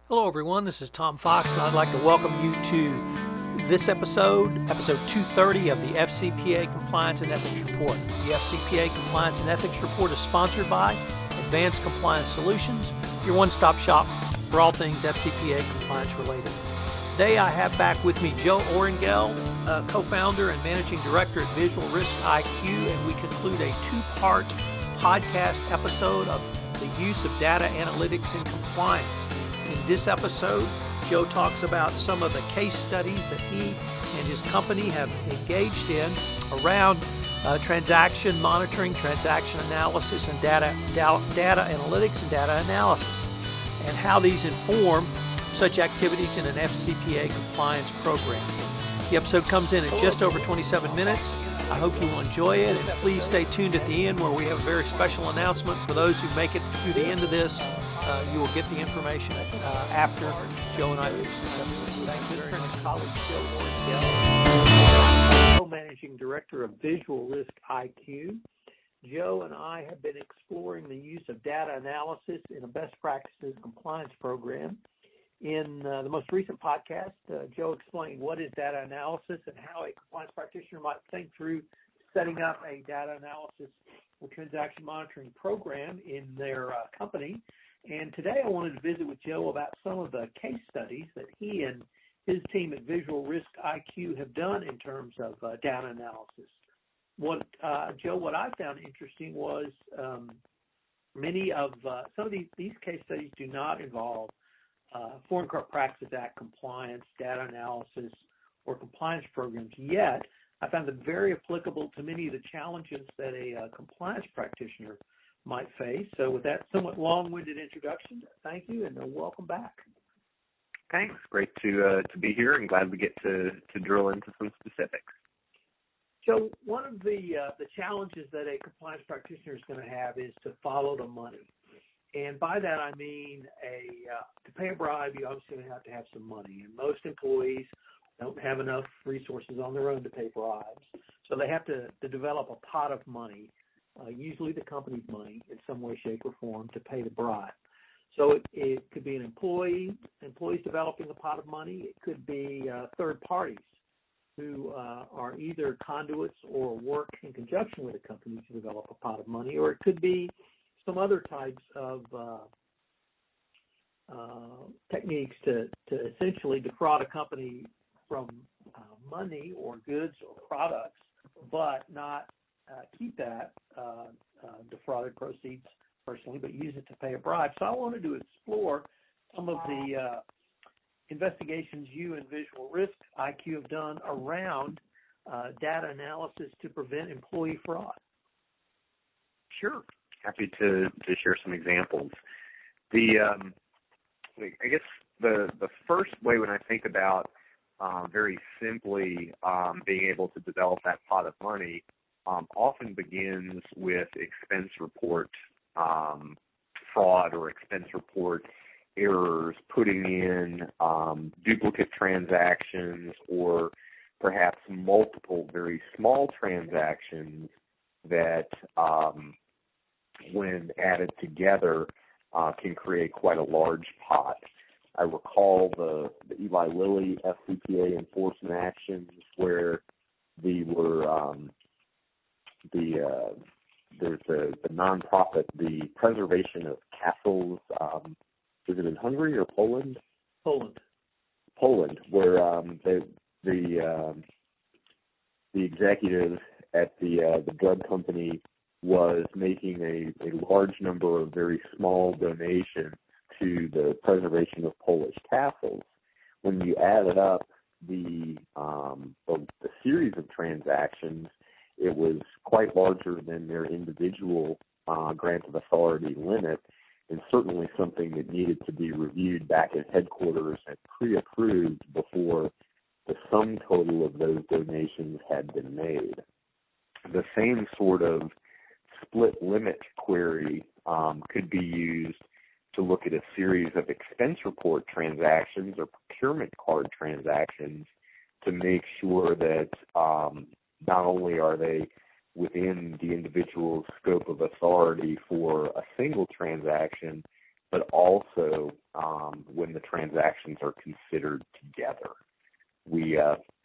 Hello, everyone. This is Tom Fox, and I'd like to welcome you to this episode 230 of the FCPA Compliance and Ethics Report. The FCPA Compliance and Ethics Report is sponsored by Advanced Compliance Solutions, your one-stop shop for all things FCPA compliance related. Today, I have back with me Joe Oringel, co-founder and managing director at Visual Risk IQ, and we conclude a two-part podcast episode of the use of data analytics in compliance. In this episode, Joe talks about some of the case studies that he and his company have engaged in around transaction monitoring, transaction analysis, and data analytics and data analysis, and how these inform such activities in an FCPA compliance program. The episode comes in at just over 27 minutes. I hope you will enjoy it, and please stay tuned at the end where we have a very special announcement for those who make it through the end of this. You will get the information after Joe and I finish this episode. Thank you very much, colleague Joe Oringel, co-managing director of Visual Risk IQ. Joe and I have been exploring the use of data analysis in a best practices compliance program. In the most recent podcast, Joe explained what is data analysis and how a compliance practitioner might think through setting up a data analysis or transaction monitoring program in their company. And today I wanted to visit with Joe about some of the case studies that he and his team at Visual Risk IQ have done in terms of data analysis. Joe, what I found interesting was many of some of these case studies do not involve Foreign Corrupt Practices Act compliance, data analysis, or compliance programs. Yet, I found them very applicable to many of the challenges that a compliance practitioner might face. So with that somewhat long-winded introduction, thank you and welcome back. Thanks. Great to be here and glad we get to drill into some specifics. So one of the challenges that a compliance practitioner is going to have is to follow the money. And by that I mean to pay a bribe, you obviously have to have some money. And most employees don't have enough resources on their own to pay bribes. So they have to develop a pot of money, usually the company's money in some way, shape, or form to pay the bribe. So it could be an employees developing a pot of money. It could be third parties who are either conduits or work in conjunction with a company to develop a pot of money, or it could be some other types of techniques to essentially defraud a company from money or goods or products, but not keep that defrauded proceeds personally, but use it to pay a bribe. So I wanted to explore some of the investigations you and Visual Risk IQ have done around data analysis to prevent employee fraud. Sure. Happy to share some examples. I guess the first way when I think about very simply being able to develop that pot of money often begins with expense report fraud or expense report errors, putting in duplicate transactions or perhaps multiple very small transactions that when added together can create quite a large pot. I recall the Eli Lilly FCPA enforcement actions where there's the nonprofit, the preservation of castles. Is it in Hungary or Poland? Poland, where the executive at the drug company was making a large number of very small donations to the preservation of Polish castles. When you added up the series of transactions, it was quite larger than their individual grant of authority limit, and certainly something that needed to be reviewed back at headquarters and pre-approved before the sum total of those donations had been made. The same sort of split limit query could be used to look at a series of expense report transactions or procurement card transactions to make sure that not only are they within the individual's scope of authority for a single transaction, but also when the transactions are considered together. We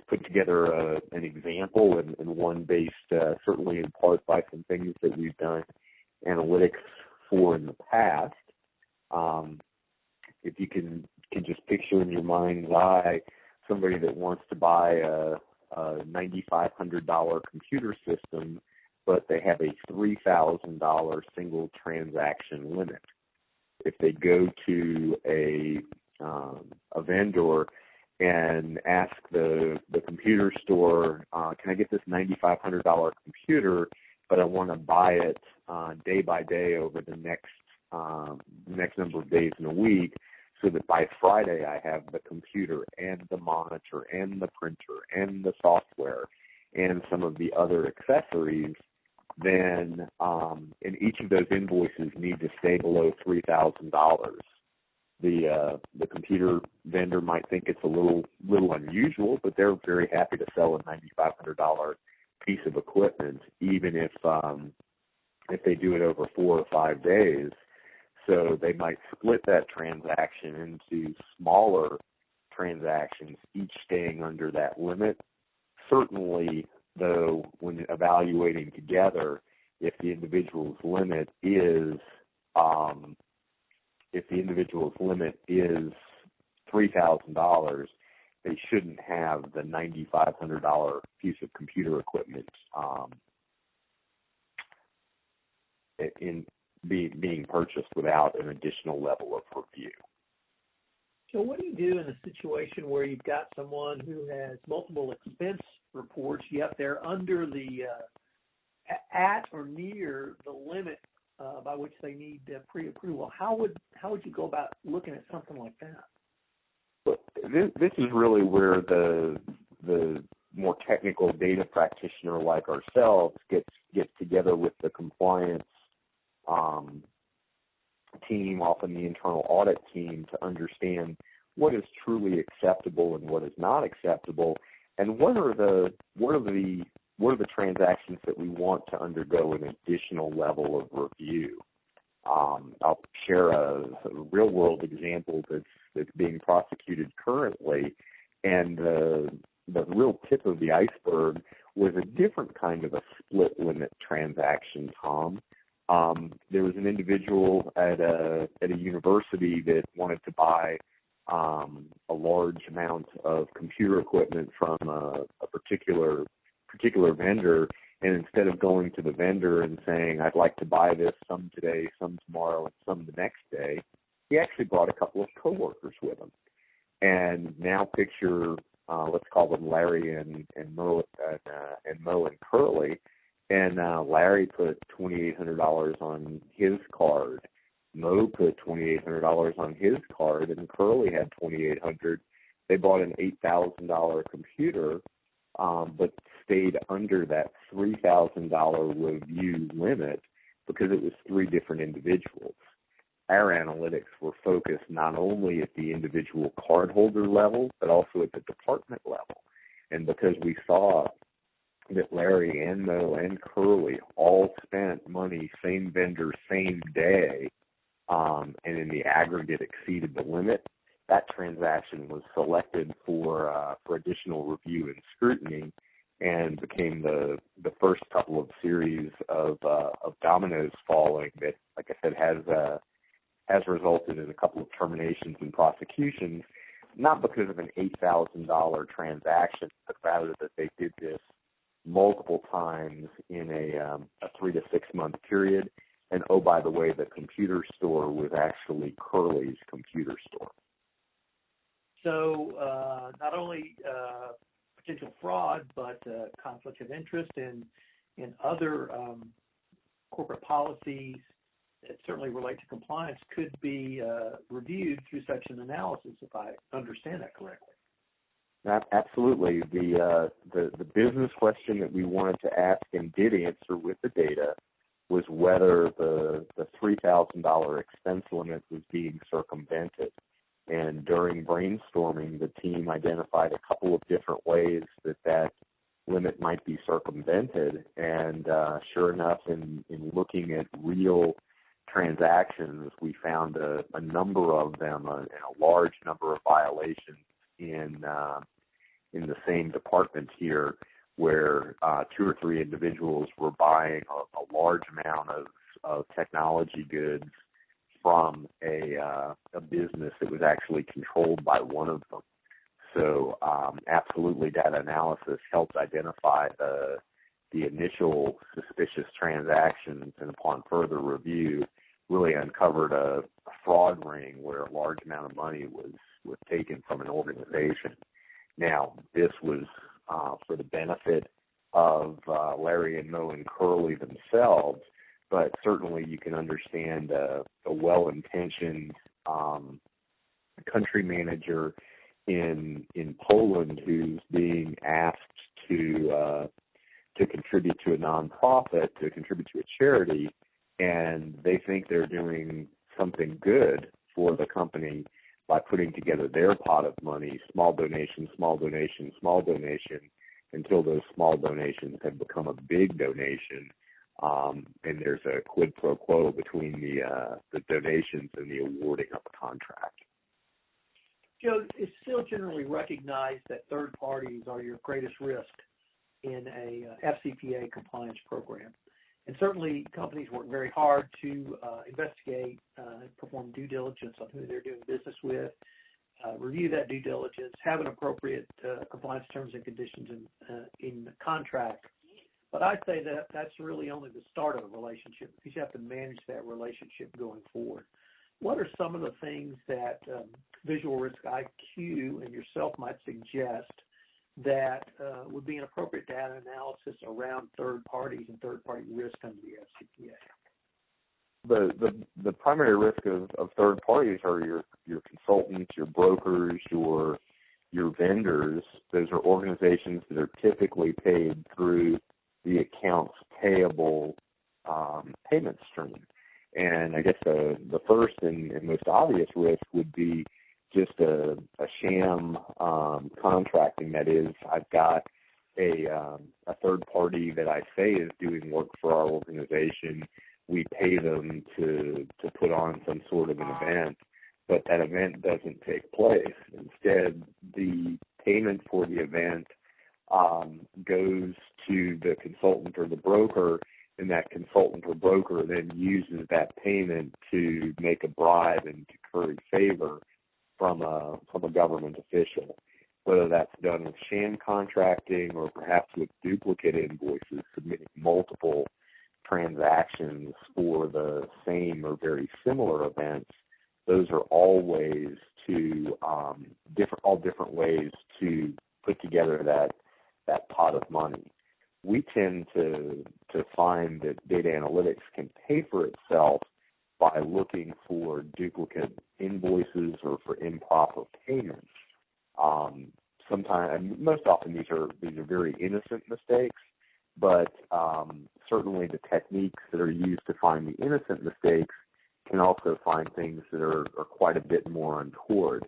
put together an example and one based certainly in part by some things that we've done analytics for in the past. If you can just picture in your mind's eye somebody that wants to buy a $9,500 computer system, but they have a $3,000 single transaction limit. If they go to a vendor and ask the computer store, can I get this $9,500 computer, but I want to buy it day by day over the next number of days in a week, so that by Friday I have the computer and the monitor and the printer and the software and some of the other accessories, then and each of those invoices need to stay below $3,000. The computer vendor might think it's a little unusual, but they're very happy to sell a $9,500 piece of equipment, even if they do it over 4 or 5 days. So they might split that transaction into smaller transactions, each staying under that limit. Certainly, though, when evaluating together, if the individual's limit is $3,000, they shouldn't have the $9,500 piece of computer equipment being purchased without an additional level of review. So what do you do in a situation where you've got someone who has multiple expense reports, yet they're under the at or near the limit by which they need pre-approval? How would you go about looking at something like that? But this is really where the more technical data practitioner like ourselves gets together with the compliance team, often the internal audit team, to understand what is truly acceptable and what is not acceptable, and what are the transactions that we want to undergo an additional level of review. I'll share a real world example that's being prosecuted currently, and the real tip of the iceberg was a different kind of a split limit transaction, Tom. There was an individual at a university that wanted to buy a large amount of computer equipment from a particular vendor, and instead of going to the vendor and saying, I'd like to buy this, some today, some tomorrow, and some the next day, he actually brought a couple of coworkers with him. And now picture, let's call them Larry and Mo and Curly. And Larry put $2,800 on his card. Mo put $2,800 on his card, and Curly had $2,800. They bought an $8,000 computer, but stayed under that $3,000 review limit because it was 3 different individuals. Our analytics were focused not only at the individual cardholder level, but also at the department level. And because we saw that Larry and Mo and Curly all spent money, same vendor, same day, and in the aggregate exceeded the limit, that transaction was selected for additional review and scrutiny, and became the first couple of series of dominoes falling that, like I said, has resulted in a couple of terminations and prosecutions, not because of an $8,000 transaction, but rather that they did this multiple times in a 3 to 6 month period. And oh, by the way, the computer store was actually Curly's computer store. So not only potential fraud, but conflict of interest and other corporate policies that certainly relate to compliance could be reviewed through such an analysis, if I understand that correctly. Absolutely. The business question that we wanted to ask and did answer with the data was whether the $3,000 expense limit was being circumvented. And during brainstorming, the team identified a couple of different ways that limit might be circumvented. And sure enough, in looking at real transactions, we found a number of them, and a large number of violations in the same department here, where 2 or 3 individuals were buying a large amount of technology goods from a business that was actually controlled by one of them. So absolutely, data analysis helped identify the initial suspicious transactions, and upon further review, really uncovered a fraud ring where a large amount of money was taken from an organization. Now, this was for the benefit of Larry and Mo and Curly themselves, but certainly you can understand a well-intentioned country manager in Poland who's being asked to contribute to a nonprofit, to contribute to a charity, and they think they're doing something good for the company by putting together their pot of money, small donation, small donation, small donation, until those small donations have become a big donation, and there's a quid pro quo between the donations and the awarding of a contract. Joe, it's still generally recognized that third parties are your greatest risk in a FCPA compliance program. And certainly companies work very hard to investigate, perform due diligence on who they're doing business with, review that due diligence, have an appropriate compliance terms and conditions in the contract. But I'd say that that's really only the start of a relationship, because you have to manage that relationship going forward. What are some of the things that Visual Risk IQ and yourself might suggest that would be an appropriate data analysis around third parties and third-party risk under the FCPA? The primary risk of third parties are your consultants, your brokers, your vendors. Those are organizations that are typically paid through the accounts payable payment stream. And I guess the first and most obvious risk would be just a sham contracting. That is, I've got a third party that I say is doing work for our organization. We pay them to put on some sort of an event, but that event doesn't take place. Instead, the payment for the event goes to the consultant or the broker, and that consultant or broker then uses that payment to make a bribe and to curry favor from a government official, whether that's done with sham contracting or perhaps with duplicate invoices, submitting multiple transactions for the same or very similar events. Those are all ways to different ways to put together that pot of money. We tend to find that data analytics can pay for itself by looking for duplicate invoices or for improper payments. Sometimes, most often, these are very innocent mistakes, but certainly the techniques that are used to find the innocent mistakes can also find things that are quite a bit more untoward.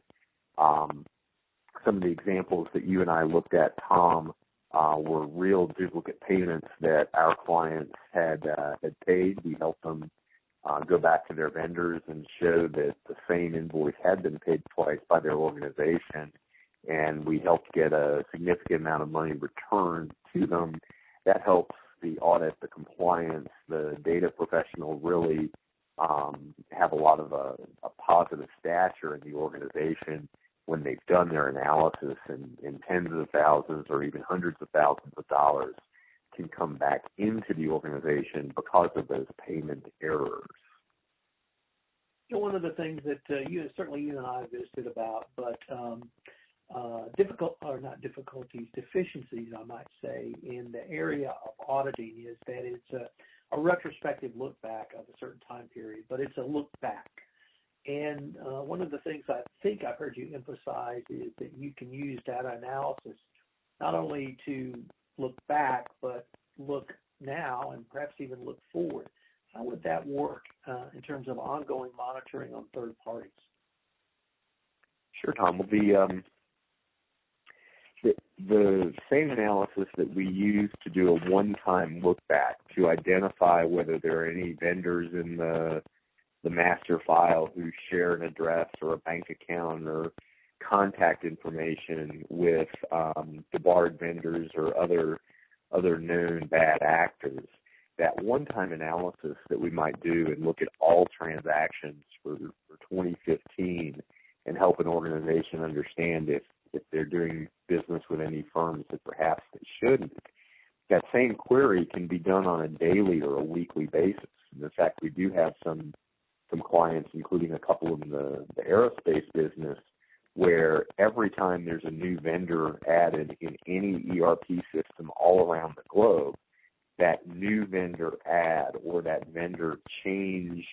Some of the examples that you and I looked at, Tom, were real duplicate payments that our clients had paid. We helped them go back to their vendors and show that the same invoice had been paid twice by their organization, and we helped get a significant amount of money returned to them. That helps the audit, the compliance, the data professional really have a lot of a positive stature in the organization when they've done their analysis, and tens of thousands or even hundreds of thousands of dollars can come back into the organization because of those payment errors. You know, one of the things that you and I have visited about, but deficiencies, I might say, in the area of auditing is that it's a retrospective look back of a certain time period, but it's a look back. And one of the things I think I've heard you emphasize is that you can use data analysis not only to look back, but look now and perhaps even look forward. How would that work in terms of ongoing monitoring on third parties? Sure, Tom. Well, the same analysis that we use to do a one-time look back to identify whether there are any vendors in the the master file who share an address or a bank account or contact information with debarred vendors or other known bad actors. That one-time analysis that we might do and look at all transactions for 2015 and help an organization understand if they're doing business with any firms that perhaps they shouldn't. That same query can be done on a daily or a weekly basis. And in fact, we do have some clients, including a couple in the aerospace business, where every time there's a new vendor added in any ERP system all around the globe, that new vendor add or that vendor change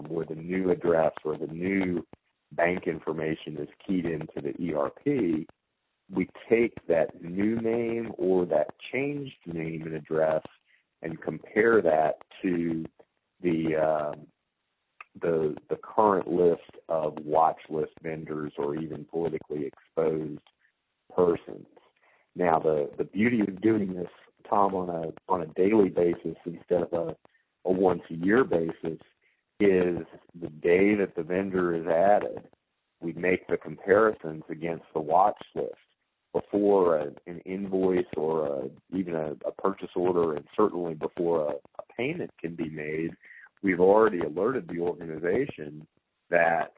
where the new address or the new bank information is keyed into the ERP, we take that new name or that changed name and address and compare that to the current list of watch list vendors or even politically exposed persons. Now, the beauty of doing this, Tom, on a daily basis instead of a once a year basis is the day that the vendor is added, we make the comparisons against the watch list before an invoice or even a purchase order, and certainly before a payment can be made. We've already alerted the organization that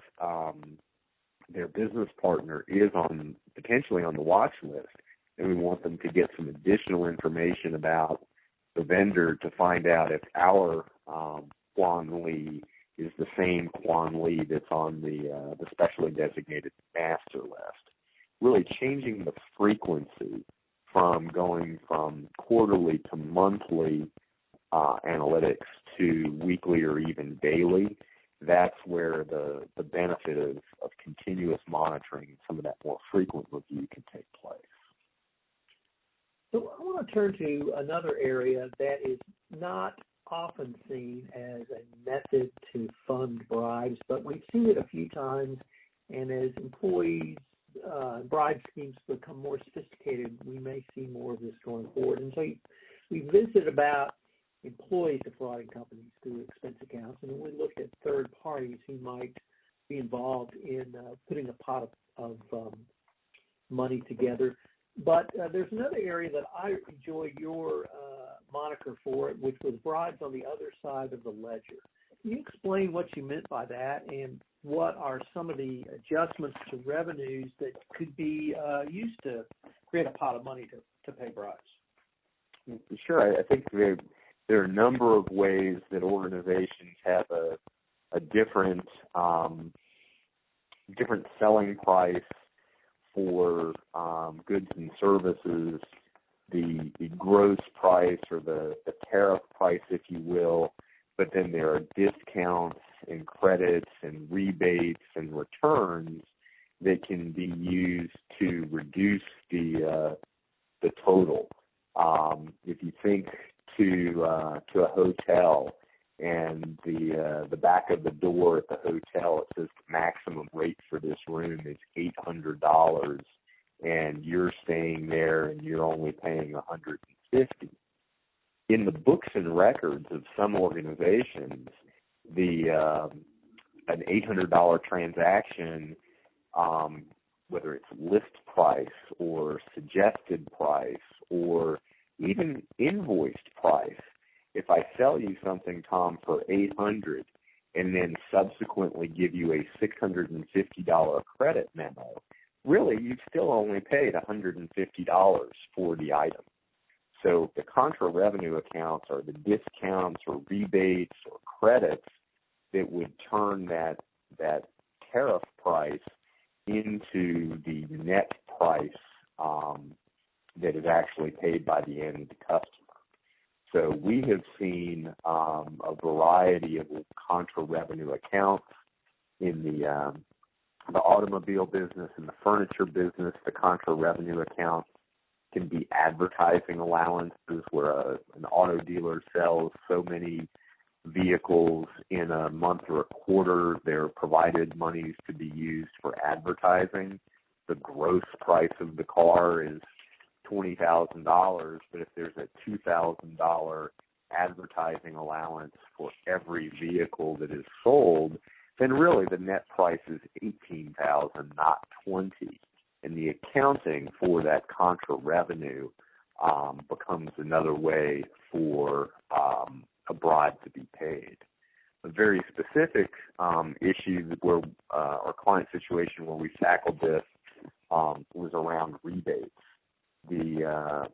their business partner is potentially on the watch list, and we want them to get some additional information about the vendor to find out if our Quan Lee is the same Quan Lee that's on the specially designated master list. Really changing the frequency from going from quarterly to monthly analytics to weekly or even daily. That's where the benefit of continuous monitoring and some of that more frequent review can take place. So I want to turn to another area that is not often seen as a method to fund bribes, but we've seen it a few times, and as employees bribe schemes become more sophisticated, we may see more of this going forward. And so we visited about employees defrauding companies through expense accounts, and then we looked at third parties who might be involved in putting a pot of money together. But there's another area that I enjoyed your moniker for it, which was bribes on the other side of the ledger. Can you explain what you meant by that, and what are some of the adjustments to revenues that could be used to create a pot of money to pay bribes? Sure. I think there are a number of ways that organizations have a different selling price for goods and services, the gross price or the tariff price, if you will, but then there are discounts and credits and rebates and returns that can be used to reduce the total. If you think to a hotel, and the back of the door at the hotel, it says the maximum rate for this room is $800, and you're staying there and you're only paying $150. In the books and records of some organizations, an $800 transaction, whether it's list price or suggested price or even invoiced price, if I sell you something, Tom, for $800 and then subsequently give you a $650 credit memo, really you've still only paid $150 for the item. So the contra revenue accounts are the discounts or rebates or credits that would turn that tariff price into the net price that is actually paid by the end customer. So we have seen a variety of contra revenue accounts in the automobile business and the furniture business. The contra revenue accounts can be advertising allowances where an auto dealer sells so many vehicles in a month or a quarter. They're provided monies to be used for advertising. The gross price of the car is $20,000, but if there's a $2,000 advertising allowance for every vehicle that is sold, then really the net price is $18,000, not $20,000, and the accounting for that contra revenue becomes another way for a bribe to be paid. A very specific issue where our client situation where we tackled this was around rebates. The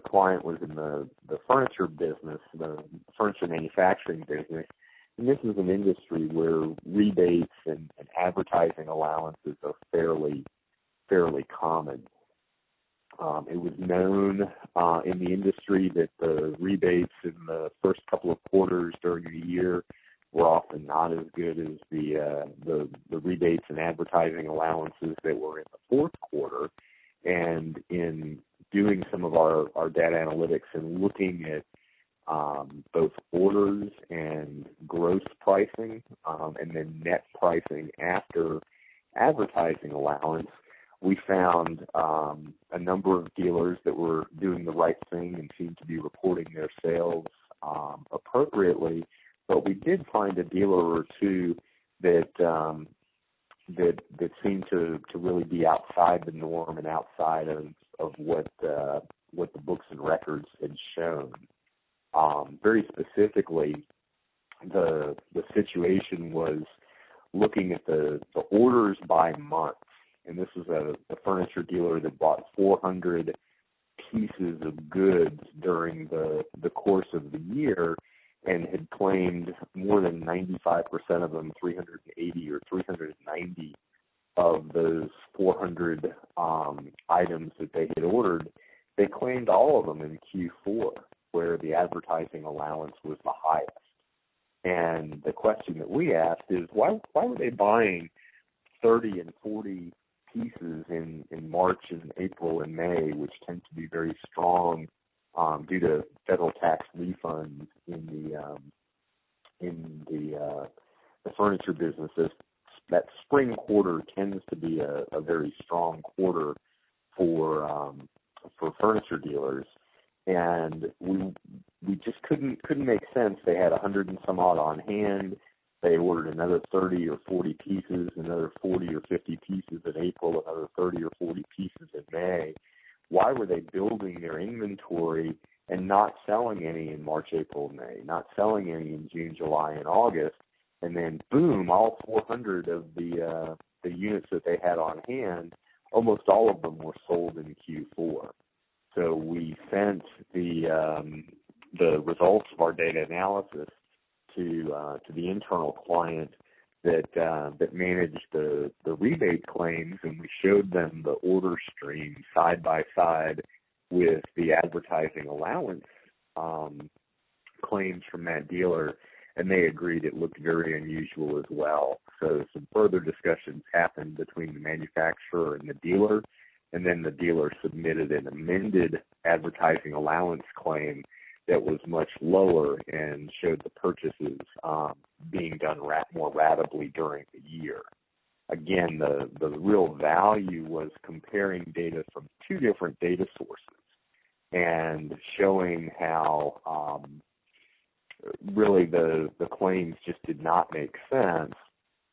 client was in the furniture business, the furniture manufacturing business, and this is an industry where rebates and advertising allowances are fairly common. It was known in the industry that the rebates in the first couple of quarters during the year were often not as good as the rebates and advertising allowances that were in the fourth quarter. And in doing some of our data analytics and looking at both orders and gross pricing and then net pricing after advertising allowance, we found a number of dealers that were doing the right thing and seemed to be reporting their sales appropriately. But we did find a dealer or two that seemed to really be outside the norm and outside of what the books and records had shown. Very specifically, the situation was looking at the orders by month, and this was a furniture dealer that bought 400 pieces of goods during the course of the year, and had claimed more than 95% of them, 380 or 390 of those 400 items that they had ordered. They claimed all of them in Q4, where the advertising allowance was the highest. And the question that we asked is, why were they buying 30 and 40 pieces in March and April and May, which tend to be very strong due to federal tax refunds in the furniture businesses? That spring quarter tends to be a very strong quarter for furniture dealers, and we just couldn't make sense. They had 100 and some odd on hand. They ordered another 30 or 40 pieces, another 40 or 50 pieces in April, another 30 or 40 pieces in May. Why were they building their inventory and not selling any in March, April, and May, not selling any in June, July, and August? And then, boom, all 400 of the units that they had on hand, almost all of them were sold in Q4. So we sent the results of our data analysis to the internal client that managed the rebate claims, and we showed them the order stream side by side with the advertising allowance claims from that dealer, and they agreed it looked very unusual as well. So some further discussions happened between the manufacturer and the dealer, and then the dealer submitted an amended advertising allowance claim that was much lower and showed the purchases being done more ratably during the year. Again, the real value was comparing data from two different data sources and showing how really the claims just did not make sense,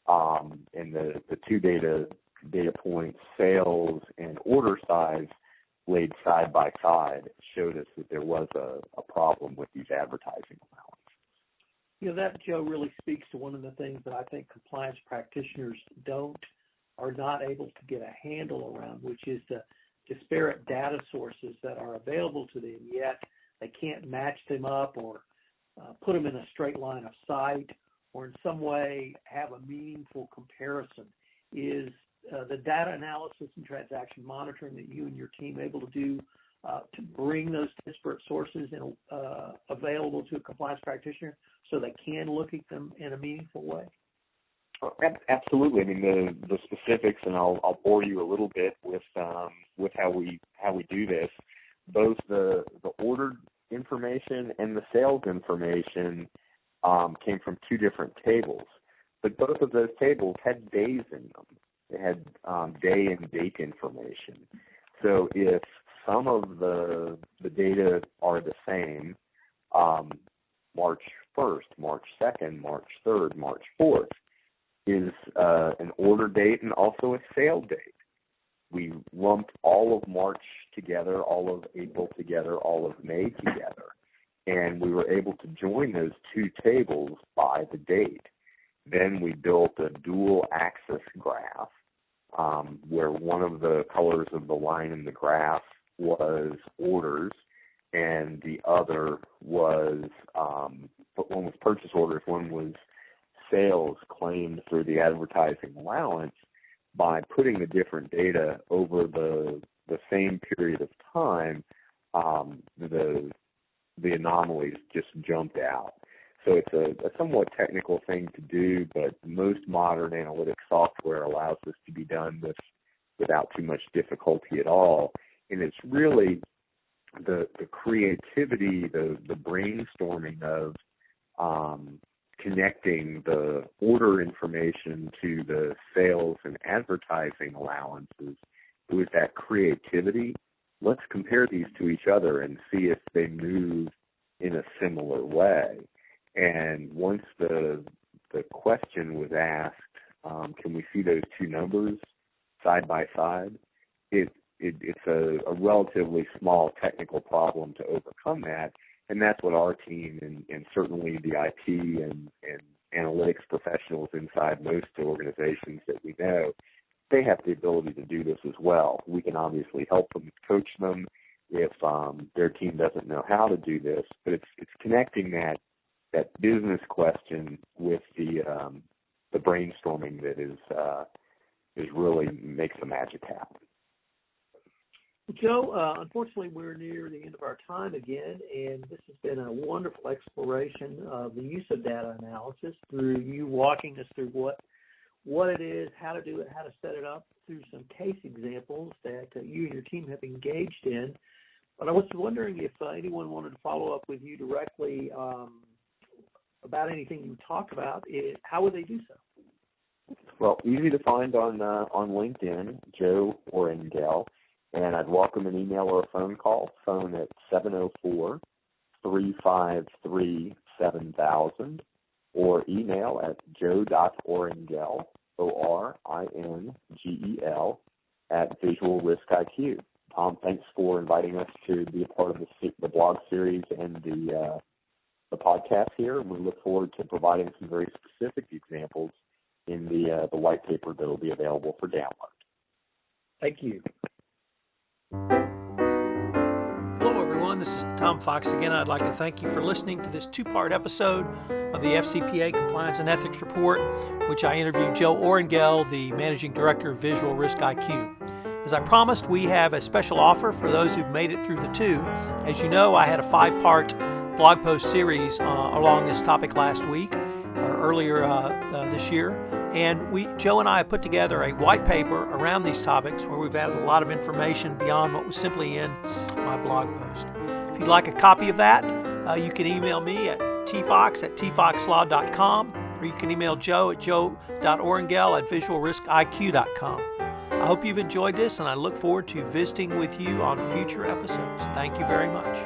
and the two data points, sales and order size, laid side by side, showed us that there was a problem with these advertising allowances. You know, that, Joe, really speaks to one of the things that I think compliance practitioners are not able to get a handle around, which is the disparate data sources that are available to them, yet they can't match them up or put them in a straight line of sight or in some way have a meaningful comparison. Is the data analysis and transaction monitoring that you and your team able to do to bring those disparate sources available to a compliance practitioner so they can look at them in a meaningful way? Absolutely. I mean, the specifics, and I'll bore you a little bit with how we do this. Both the order information and the sales information came from two different tables, but both of those tables had days in them. They had day and date information. So if some of the data are the same, March 1st, March 2nd, March 3rd, March 4th is an order date and also a sale date. We lumped all of March together, all of April together, all of May together, and we were able to join those two tables by the date. Then we built a dual axis graph where one of the colors of the line in the graph was orders and the other was, one was purchase orders, one was sales claimed through the advertising allowance. By putting the different data over the same period of time, the anomalies just jumped out. So it's a somewhat technical thing to do, but most modern analytic software allows this to be done without too much difficulty at all. And it's really the creativity, the brainstorming of connecting the order information to the sales and advertising allowances. It was that creativity. Let's compare these to each other and see if they move in a similar way. And once the question was asked, can we see those two numbers side by side? It's a relatively small technical problem to overcome that. And that's what our team and certainly the IT and analytics professionals inside most organizations that we know, they have the ability to do this as well. We can obviously help them, coach them if their team doesn't know how to do this. But it's connecting that business question with the brainstorming that is really makes the magic happen. Joe, unfortunately, we're near the end of our time again, and this has been a wonderful exploration of the use of data analysis through you walking us through what it is, how to do it, how to set it up, through some case examples that you and your team have engaged in. But I was wondering if anyone wanted to follow up with you directly about anything you talked about, how would they do so? Well, easy to find on LinkedIn, Joe Oringel. And I'd welcome an email or a phone call. Phone at 704-353-7000 or email at joe.oringel, ORINGEL, at Visual Risk IQ. Tom, thanks for inviting us to be a part of the blog series and the podcast here. And we look forward to providing some very specific examples in the white paper that will be available for download. Thank you. Hello, everyone. This is Tom Fox again. I'd like to thank you for listening to this two-part episode of the FCPA Compliance and Ethics Report, which I interviewed Joe Oringel, the Managing Director of Visual Risk IQ. As I promised, we have a special offer for those who've made it through the two. As you know, I had a 5-part blog post series along this topic last week, or earlier this year. And Joe and I have put together a white paper around these topics where we've added a lot of information beyond what was simply in my blog post. If you'd like a copy of that, you can email me at tfox@tfoxlaw.com, or you can email Joe at joe.oringel@visualriskiq.com. I hope you've enjoyed this, and I look forward to visiting with you on future episodes. Thank you very much.